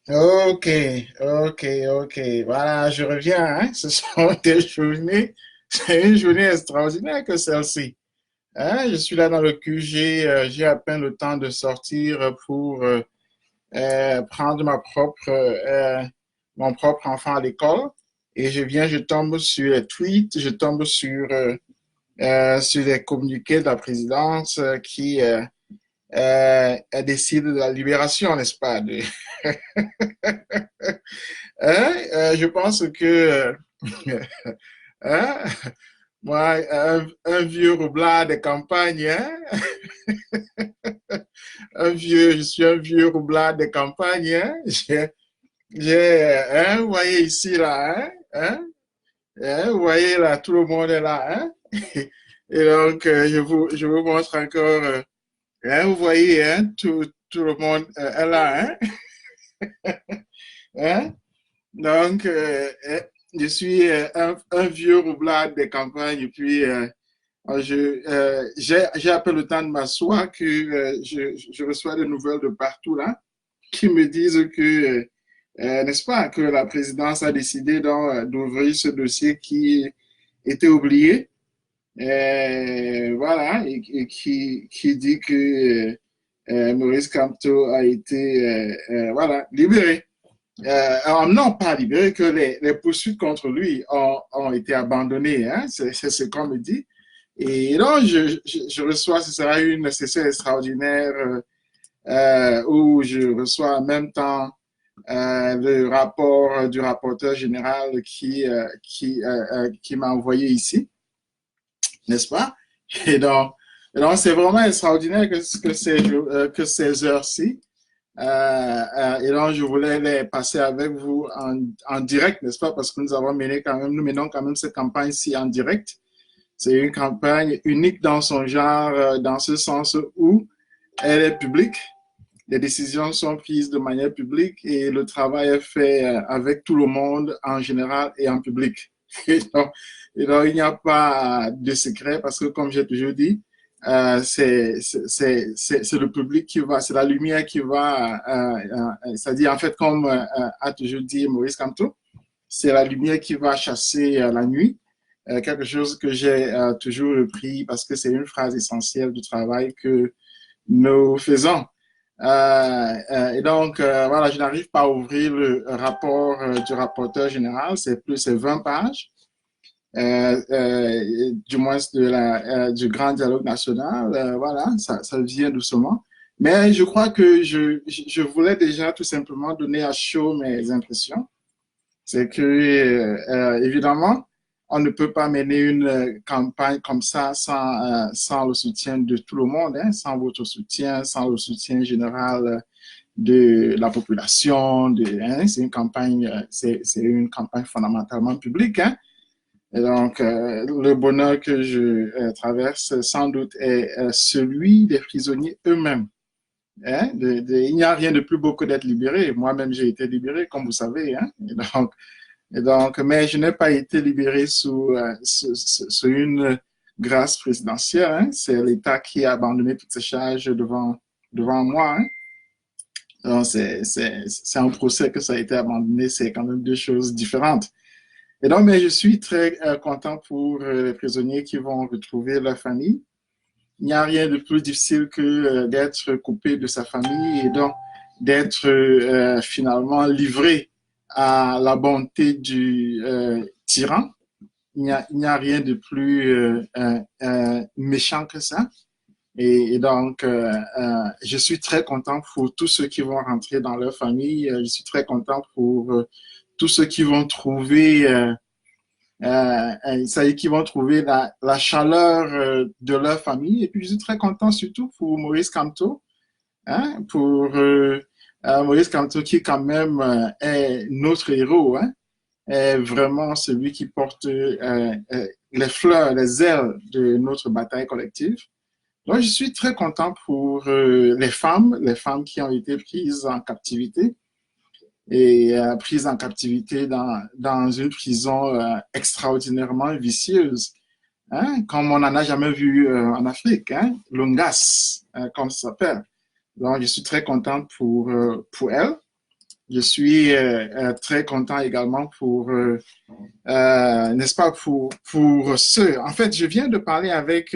Ok, ok. Voilà, je reviens, hein. Ce sont des journées, c'est une journée extraordinaire que celle-ci. Hein. Je suis là dans le QG, j'ai à peine le temps de sortir pour prendre mon propre enfant à l'école. Et je tombe sur les tweets, je tombe sur les communiqués de la présidence qui décide de la libération, n'est-ce pas, Hein? Je pense que hein? Moi, un vieux roublard de campagne, hein? Je suis un vieux roublard de campagne, hein? Vous voyez ici, là, hein? Vous voyez là, tout le monde est là, hein? Et donc, je vous montre encore, vous voyez, hein? Tout le monde est là, hein? Hein? Donc, je suis un vieux roublard des campagnes et puis j'ai à peine le temps de m'asseoir que je reçois des nouvelles de partout là qui me disent que, n'est-ce pas, que la présidence a décidé d'ouvrir ce dossier qui était oublié. Voilà, et qui dit que Maurice Kamto a été voilà, libéré. Alors, non, pas libéré, que les poursuites contre lui ont été abandonnées, hein, c'est ce qu'on me dit. Et donc, je reçois, ce sera une session extraordinaire où je reçois en même temps le rapport du rapporteur général qui m'a envoyé ici, n'est-ce pas? Et donc, c'est vraiment extraordinaire que ces heures-ci. Et donc, je voulais les passer avec vous en direct, n'est-ce pas? Parce que nous menons quand même cette campagne-ci en direct. C'est une campagne unique dans son genre, dans ce sens où elle est publique. Les décisions sont prises de manière publique et le travail est fait avec tout le monde en général et en public. Et donc il n'y a pas de secret parce que, comme j'ai toujours dit, c'est le public qui va, c'est la lumière qui va, c'est-à-dire en fait, comme a toujours dit Maurice Kamto, c'est la lumière qui va chasser la nuit. Quelque chose que j'ai toujours repris parce que c'est une phrase essentielle du travail que nous faisons. Et donc, voilà, je n'arrive pas à ouvrir le rapport du rapporteur général, c'est 20 pages, du moins du grand dialogue national. Voilà, ça vient doucement. Mais je crois que je voulais déjà tout simplement donner à chaud mes impressions. C'est que, évidemment, on ne peut pas mener une campagne comme ça sans le soutien de tout le monde, hein, sans votre soutien, sans le soutien général de la population. Hein, c'est une campagne fondamentalement publique. Hein. Et donc, le bonheur que je traverse, sans doute, est celui des prisonniers eux-mêmes. Hein. Il n'y a rien de plus beau que d'être libéré. Moi-même, j'ai été libéré, comme vous savez. Hein. Mais je n'ai pas été libéré sous une grâce présidentielle. Hein. C'est l'État qui a abandonné toutes ses charges devant moi. Hein. Donc, c'est un procès que ça a été abandonné. C'est quand même deux choses différentes. Et donc, mais je suis très content pour les prisonniers qui vont retrouver leur famille. Il n'y a rien de plus difficile que d'être coupé de sa famille et donc d'être finalement livré à la bonté du tyran. Il n'y a rien de plus méchant que ça. Et donc, je suis très content pour tous ceux qui vont rentrer dans leur famille. Je suis très content pour tous ceux qui vont trouver ça y est, qui vont trouver la chaleur de leur famille. Et puis, je suis très content surtout pour Maurice Kamto, hein, pour Maurice Kamto qui quand même est notre héros, hein, est vraiment celui qui porte les fleurs, les ailes de notre bataille collective. Donc, je suis très content pour les femmes qui ont été prises en captivité et prise en captivité dans une prison extraordinairement vicieuse, hein, comme on n'en a jamais vu en Afrique, hein, Lungas, comme ça s'appelle. Donc, je suis très contente pour elle. Je suis très content également n'est-ce pas, pour ceux. En fait, je viens de parler avec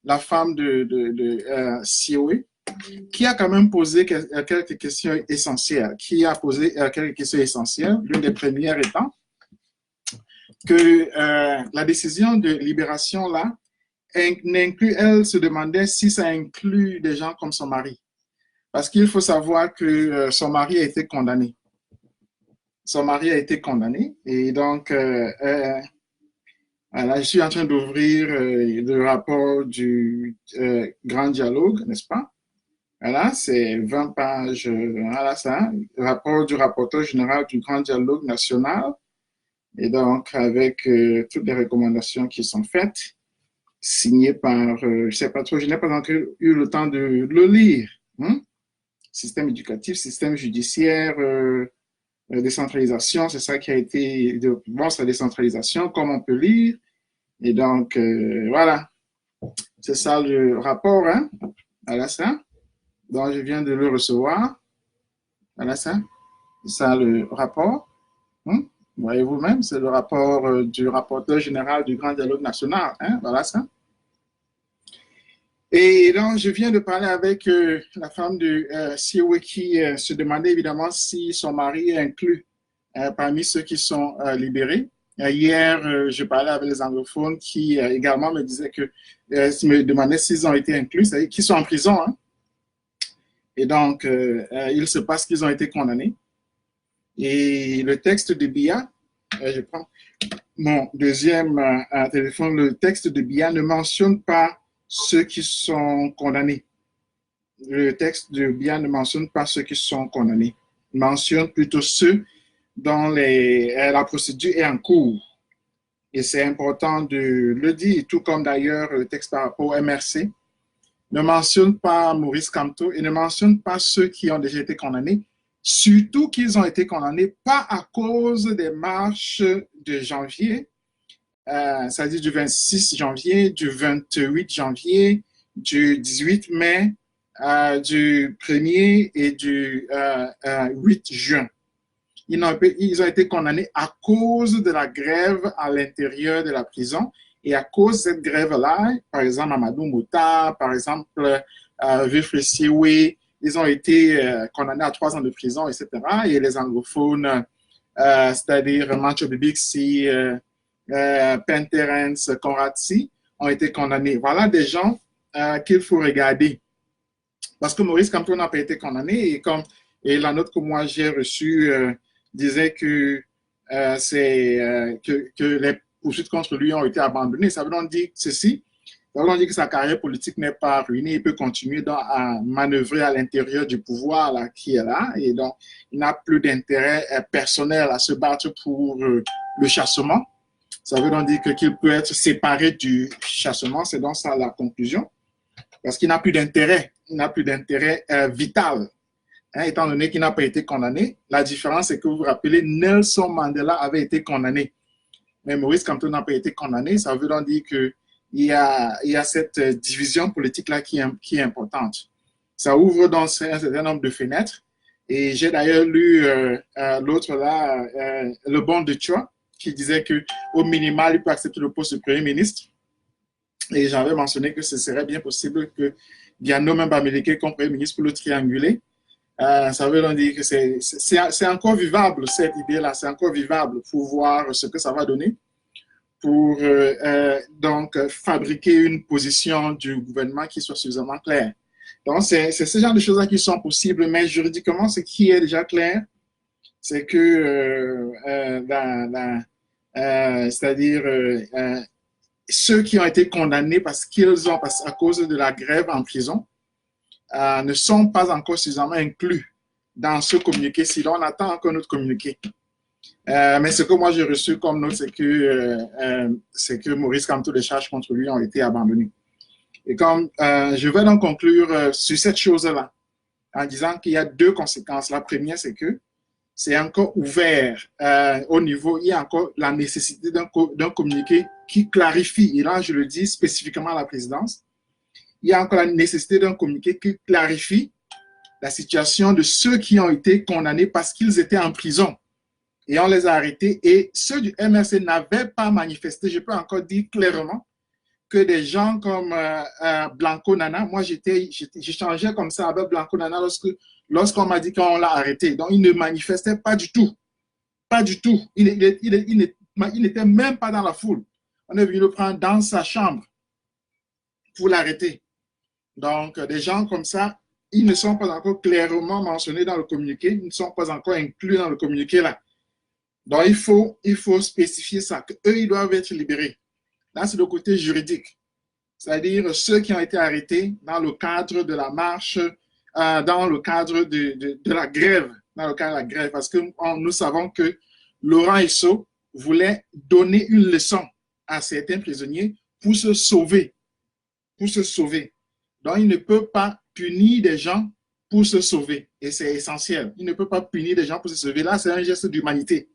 la femme de Sioé, qui a quand même posé quelques questions essentielles, qui a posé quelques questions essentielles. L'une des premières étant que la décision de libération, là, elle se demandait si ça inclut des gens comme son mari. Parce qu'il faut savoir que son mari a été condamné. Son mari a été condamné. Et donc, voilà, je suis en train d'ouvrir le rapport du Grand Dialogue, n'est-ce pas? Voilà, c'est 20 pages. Voilà ça, le rapport du rapporteur général du Grand Dialogue national. Et donc, avec toutes les recommandations qui sont faites, signées par, je ne sais pas trop, je n'ai pas encore eu le temps de le lire. Hein? Système éducatif, système judiciaire, décentralisation, c'est ça qui a été, bon, c'est la décentralisation, comme on peut lire. Et donc, voilà, c'est ça le rapport, hein, voilà ça. Donc, je viens de le recevoir, voilà ça, c'est ça le rapport. Hein? Voyez vous-même, c'est le rapport du rapporteur général du Grand Dialogue national, hein, voilà ça. Et donc, je viens de parler avec la femme de Sioé qui se demandait évidemment si son mari est inclus parmi ceux qui sont libérés. Hier, je parlais avec les anglophones qui également me disaient que, me demandaient s'ils ont été inclus, c'est-à-dire qu'ils sont en prison. Hein. Et donc, il se passe qu'ils ont été condamnés. Et le texte de BIA, je prends mon deuxième téléphone, le texte de BIA ne mentionne pas ceux qui sont condamnés. Le texte de BIA ne mentionne pas ceux qui sont condamnés. Il mentionne plutôt ceux dont la procédure est en cours. Et c'est important de le dire, tout comme d'ailleurs le texte par rapport au MRC ne mentionne pas Maurice Kamto et ne mentionne pas ceux qui ont déjà été condamnés, surtout qu'ils ont été condamnés pas à cause des marches de janvier, c'est-à-dire du 26 janvier, du 28 janvier, du 18 mai, du 1er et du 8 juin. Ils ont été condamnés à cause de la grève à l'intérieur de la prison. Et à cause de cette grève-là, par exemple, Amadou Mouta, par exemple, Vif Sioé, ils ont été condamnés à 3 ans de prison, etc. Et les anglophones, c'est-à-dire Mancho Bibixi, Penterens, Konradsi, ont été condamnés. Voilà des gens qu'il faut regarder. Parce que Maurice Kamto n'a pas été condamné et la note que moi j'ai reçue disait que, que les poursuites contre lui ont été abandonnées. Ça veut donc dire ceci. Ça veut donc dire que sa carrière politique n'est pas ruinée. Il peut continuer à manœuvrer à l'intérieur du pouvoir là, qui est là. Et donc, il n'a plus d'intérêt personnel à se battre pour le chassement. Ça veut donc dire qu'il peut être séparé du chassement. C'est donc ça la conclusion. Parce qu'il n'a plus d'intérêt. Il n'a plus d'intérêt vital. Hein, étant donné qu'il n'a pas été condamné, la différence c'est que vous vous rappelez, Nelson Mandela avait été condamné. Mais Maurice Kamto n'a pas été condamné. Ça veut donc dire qu'il y a cette division politique-là qui est importante. Ça ouvre donc un certain nombre de fenêtres. Et j'ai d'ailleurs lu l'autre là, le bon de Chua, qui disait qu'au minimal, il peut accepter le poste de Premier ministre. Et j'avais mentionné que ce serait bien possible que Diano Mbamileke comme Premier ministre pour le trianguler. Ça veut donc dire que c'est encore vivable, cette idée-là, c'est encore vivable pour voir ce que ça va donner, pour donc fabriquer une position du gouvernement qui soit suffisamment claire. Donc, c'est ce genre de choses-là qui sont possibles, mais juridiquement, ce qui est déjà clair, c'est que c'est-à-dire ceux qui ont été condamnés parce qu'ils ont, à cause de la grève en prison, ne sont pas encore suffisamment inclus dans ce communiqué. Sinon, on attend encore notre communiqué. Mais ce que moi j'ai reçu comme note, c'est que Maurice Kamto, les charges contre lui ont été abandonnées. Et comme je vais donc conclure sur cette chose-là, en disant qu'il y a 2 conséquences. La première, c'est que c'est encore ouvert au niveau, il y a encore la nécessité d'un communiqué qui clarifie, et là je le dis spécifiquement à la présidence, il y a encore la nécessité d'un communiqué qui clarifie la situation de ceux qui ont été condamnés parce qu'ils étaient en prison. Et on les a arrêtés. Et ceux du MRC n'avaient pas manifesté. Je peux encore dire clairement que des gens comme Blanco Nana, moi j'échangeais comme ça avec Blanco Nana lorsqu'on m'a dit qu'on l'a arrêté. Donc il ne manifestait pas du tout. Pas du tout. Il n'était même pas dans la foule. On est venu le prendre dans sa chambre pour l'arrêter. Donc des gens comme ça, ils ne sont pas encore clairement mentionnés dans le communiqué. Ils ne sont pas encore inclus dans le communiqué là. Donc il faut spécifier ça, qu'eux, ils doivent être libérés. Là, c'est le côté juridique, c'est-à-dire ceux qui ont été arrêtés dans le cadre de la marche, dans le cadre de la grève, dans le cadre de la grève, parce que nous savons que Laurent Esso voulait donner une leçon à certains prisonniers pour se sauver, Donc, il ne peut pas punir des gens pour se sauver, et c'est essentiel. Il ne peut pas punir des gens pour se sauver. Là, c'est un geste d'humanité.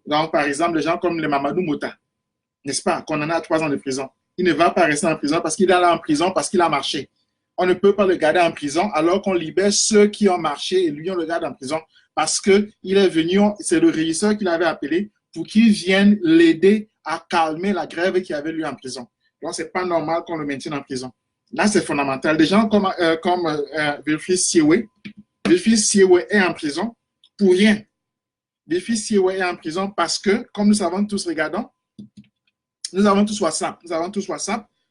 Donc, par exemple, des gens comme le Mamadou Mota, n'est-ce pas, condamné à 3 ans de prison. Il ne va pas rester en prison parce qu'il est là en prison parce qu'il a marché. On ne peut pas le garder en prison alors qu'on libère ceux qui ont marché et lui, on le garde en prison parce qu'il est venu, c'est le régisseur qui l'avait appelé pour qu'il vienne l'aider à calmer la grève qu'il avait lui en prison. Donc, ce n'est pas normal qu'on le maintienne en prison. Là, c'est fondamental. Des gens comme Wilfried Siwe est en prison pour rien. Wilfried Siwe est en prison parce que, comme nous savons tous, regardons, nous avons tous WhatsApp.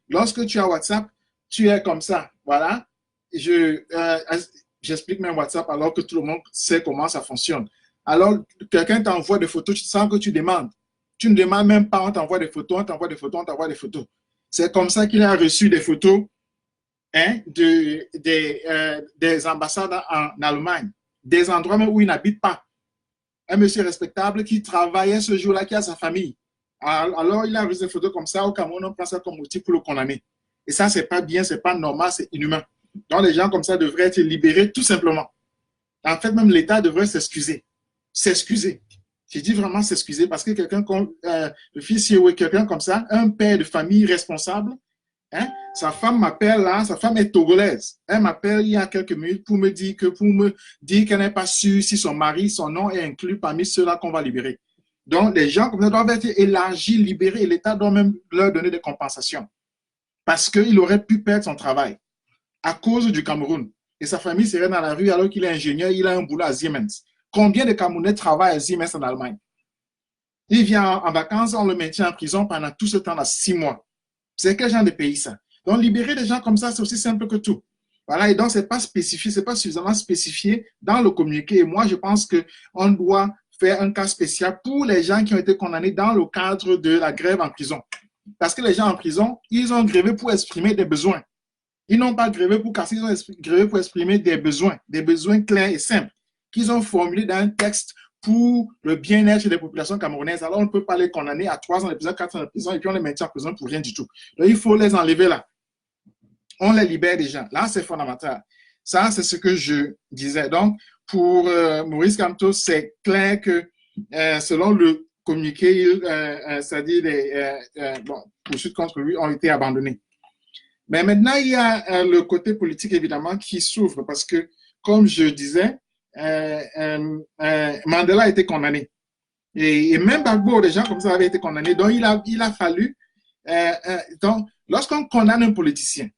Lorsque tu as WhatsApp, tu es comme ça. Voilà. J'explique même WhatsApp alors que tout le monde sait comment ça fonctionne. Alors, quelqu'un t'envoie des photos sans que tu demandes. Tu ne demandes même pas, on t'envoie des photos. C'est comme ça qu'il a reçu des photos des ambassades en Allemagne, des endroits même où il n'habite pas. Un monsieur respectable qui travaillait ce jour-là, qui a sa famille. Alors, il a reçu des photos comme ça. Au Cameroun, on prend ça comme outil pour le condamner. Et ça, c'est pas bien, c'est pas normal, c'est inhumain. Donc, les gens comme ça devraient être libérés tout simplement. En fait, même l'État devrait s'excuser. J'ai dit vraiment s'excuser parce que quelqu'un comme le fils quelqu'un comme ça, un père de famille responsable, sa femme m'appelle là, sa femme est togolaise. Elle m'appelle il y a quelques minutes pour me dire qu'elle n'est pas sûre si son mari, son nom est inclus parmi ceux-là qu'on va libérer. Donc, les gens comme ça doivent être élargis, libérés, et l'État doit même leur donner des compensations. Parce qu'il aurait pu perdre son travail à cause du Cameroun. Et sa famille serait dans la rue alors qu'il est ingénieur, il a un boulot à Siemens. Combien de Camerounais travaillent à Siemens en Allemagne? Il vient en vacances, on le maintient en prison pendant tout ce temps-là, 6 mois. C'est quel genre de pays ça? Donc, libérer des gens comme ça, c'est aussi simple que tout. Voilà, et donc, ce n'est pas spécifié, ce n'est pas suffisamment spécifié dans le communiqué. Et moi, je pense qu'on doit faire un cas spécial pour les gens qui ont été condamnés dans le cadre de la grève en prison. Parce que les gens en prison, ils ont grévé pour exprimer des besoins. Ils n'ont pas grévé pour casser, ils ont grévé pour exprimer des besoins clairs et simples, qu'ils ont formulés dans un texte pour le bien-être des populations camerounaises. Alors, on ne peut pas les condamner à 3 ans de prison, 4 ans de prison, et puis on les maintient en prison pour rien du tout. Donc, il faut les enlever là. On les libère des gens. Là, c'est fondamental. Ça, c'est ce que je disais. Donc, pour Maurice Kamto, c'est clair que selon le communiqué, c'est-à-dire les poursuites contre lui ont été abandonnées. Mais maintenant, il y a le côté politique, évidemment, qui souffre parce que, comme je disais, Mandela a été condamné. Et même Gbagbo, des gens comme ça avaient été condamnés. Donc, il a fallu... donc, lorsqu'on condamne un politicien,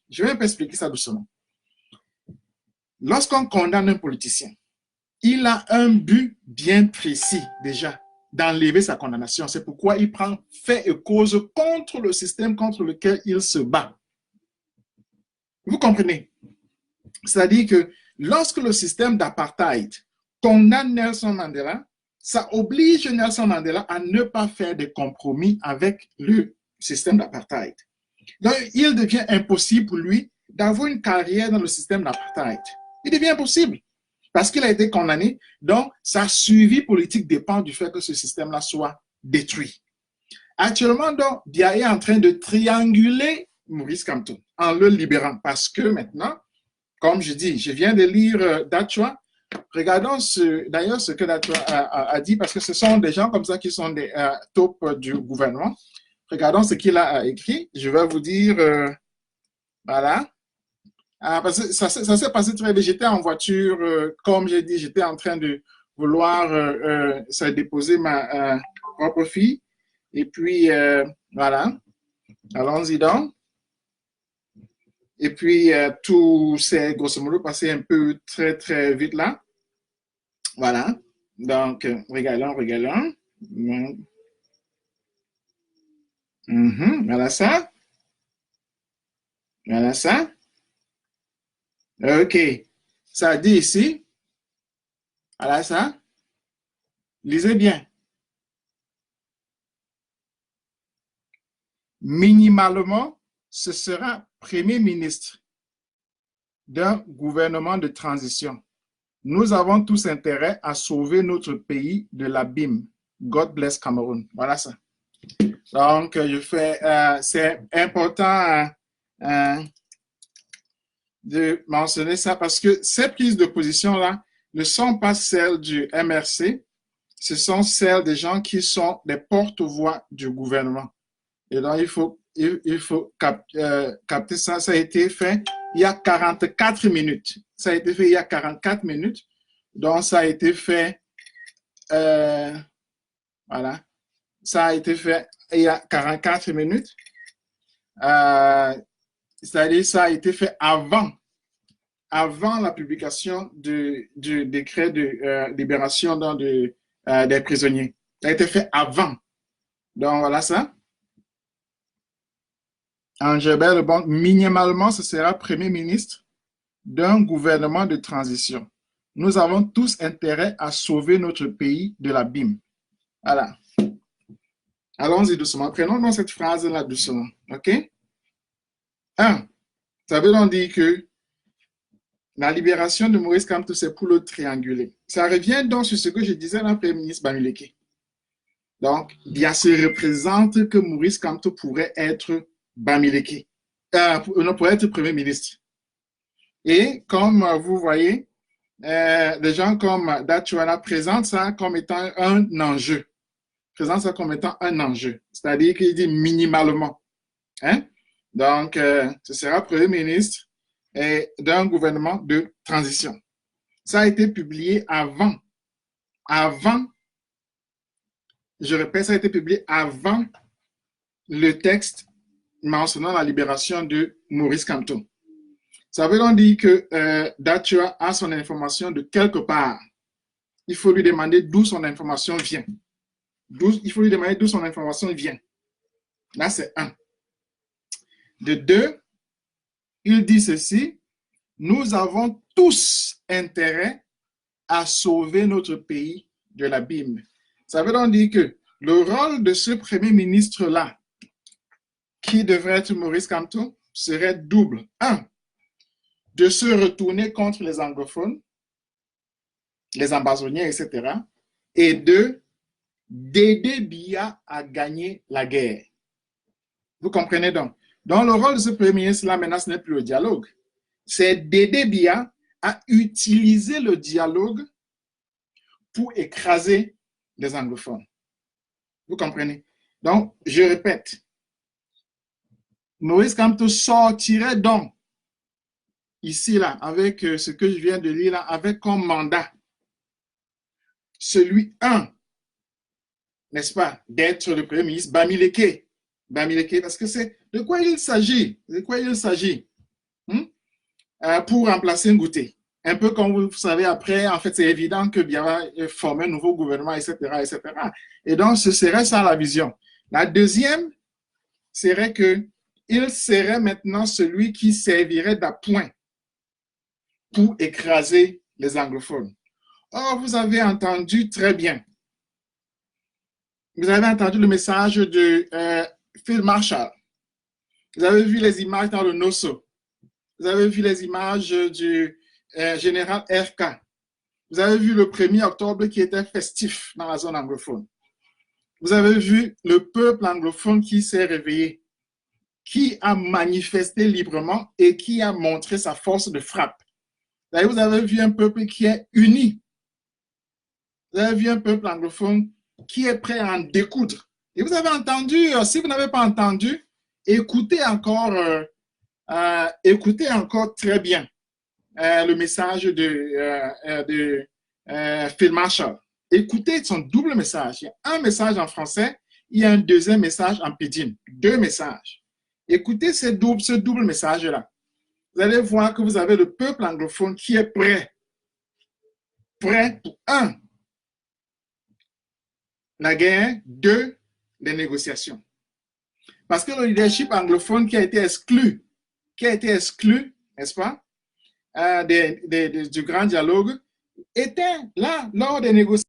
je vais un peu expliquer ça doucement. Lorsqu'on condamne un politicien, il a un but bien précis déjà d'enlever sa condamnation. C'est pourquoi il prend fait et cause contre le système contre lequel il se bat. Vous comprenez? C'est-à-dire que lorsque le système d'apartheid condamne Nelson Mandela, ça oblige Nelson Mandela à ne pas faire de compromis avec le système d'apartheid. Donc, il devient impossible pour lui d'avoir une carrière dans le système d'apartheid. Il devient impossible parce qu'il a été condamné. Donc, sa survie politique dépend du fait que ce système-là soit détruit. Actuellement, donc, Dia est en train de trianguler Maurice Kamto en le libérant parce que maintenant, comme je dis, je viens de lire Dachwa. Regardons d'ailleurs ce que Dachwa a dit parce que ce sont des gens comme ça qui sont des taupes du gouvernement. Regardons ce qu'il a écrit. Je vais vous dire, voilà. Parce que ça s'est passé très vite. J'étais en voiture, comme j'ai dit, j'étais en train de vouloir ça déposer ma propre fille. Et puis, voilà, allons-y donc. Et puis, tout s'est grosso modo passé un peu très, très vite là. Voilà. Donc, regardons, regardons. Voilà ça. Voilà ça. OK. Ça dit ici. Voilà ça. Lisez bien. Minimalement, ce sera Premier ministre d'un gouvernement de transition. Nous avons tous intérêt à sauver notre pays de l'abîme. God bless Cameroun. Voilà ça. Donc, c'est important de mentionner ça parce que ces prises de position-là ne sont pas celles du MRC, ce sont celles des gens qui sont les porte-voix du gouvernement. Et donc, il faut capter ça. Ça a été fait il y a 44 minutes. Ça a été fait il y a 44 minutes. Donc, ça a été fait, voilà. Ça a été fait il y a 44 minutes. C'est-à-dire, ça a été fait avant la publication du décret de libération des prisonniers. Ça a été fait avant. Donc, voilà ça. Engelbert Lebon, minimalement, ce sera Premier ministre d'un gouvernement de transition. Nous avons tous intérêt à sauver notre pays de l'abîme. Voilà. Allons-y doucement. Prenons donc cette phrase-là doucement. OK? 1. Ça veut donc dire que la libération de Maurice Kamto, c'est pour le trianguler. Ça revient donc sur ce que je disais dans le Premier ministre Bamileke. Donc, il y a se représente que Maurice Kamto pourrait être Bamileke. Pourrait être Premier ministre. Et comme vous voyez, des gens comme Dachuana présentent ça comme étant un enjeu. Présente ça comme étant un enjeu. C'est-à-dire qu'il dit minimalement. Hein? Donc, ce sera Premier ministre d'un gouvernement de transition. Ça a été publié avant, je répète, ça a été publié avant le texte mentionnant la libération de Maurice Kamto. Ça veut donc dire que Datua a son information de quelque part. Il faut lui demander d'où son information vient. Il faut lui demander d'où son information vient. Là, c'est 1. De 2, il dit ceci, nous avons tous intérêt à sauver notre pays de l'abîme. Ça veut donc dire que le rôle de ce Premier ministre-là, qui devrait être Maurice Kamto, serait double. 1, de se retourner contre les anglophones, les ambazoniens, etc. Et 2, d'aider Biya à gagner la guerre. Vous comprenez donc? Donc, le rôle de ce Premier ministre-là, maintenant, ce n'est plus le dialogue. C'est d'aider Biya à utiliser le dialogue pour écraser les anglophones. Vous comprenez? Donc, je répète, Maurice Kamto sortirait donc ici, là, avec ce que je viens de lire, là, avec comme mandat celui, 1, n'est-ce pas, d'être le Premier ministre Bamileke, parce que c'est de quoi il s'agit, pour remplacer Ngouté. Un peu comme vous savez, après, en fait, c'est évident que Biya va former un nouveau gouvernement, etc., etc. Et donc, ce serait ça la vision. La deuxième serait qu'il serait maintenant celui qui servirait d'appoint pour écraser les anglophones. Or, vous avez entendu très bien. Vous avez entendu le message de Phil Marshall. Vous avez vu les images dans le NOSO. Vous avez vu les images du général FK. Vous avez vu le 1er octobre qui était festif dans la zone anglophone. Vous avez vu le peuple anglophone qui s'est réveillé, qui a manifesté librement et qui a montré sa force de frappe. Vous avez vu un peuple qui est uni. Vous avez vu un peuple anglophone qui est prêt à en découdre. Et vous avez entendu, si vous n'avez pas entendu, écoutez encore Écoutez encore très bien le message de Phil Marshall. Écoutez son double message. Il y a un message en français, il y a un deuxième message en pidgin. Deux messages. Écoutez ce double message-là. Vous allez voir que vous avez le peuple anglophone qui est prêt. Prêt pour un, la guerre, deux, les négociations. Parce que le leadership anglophone qui a été exclu, n'est-ce pas, du grand dialogue, était là lors des négociations.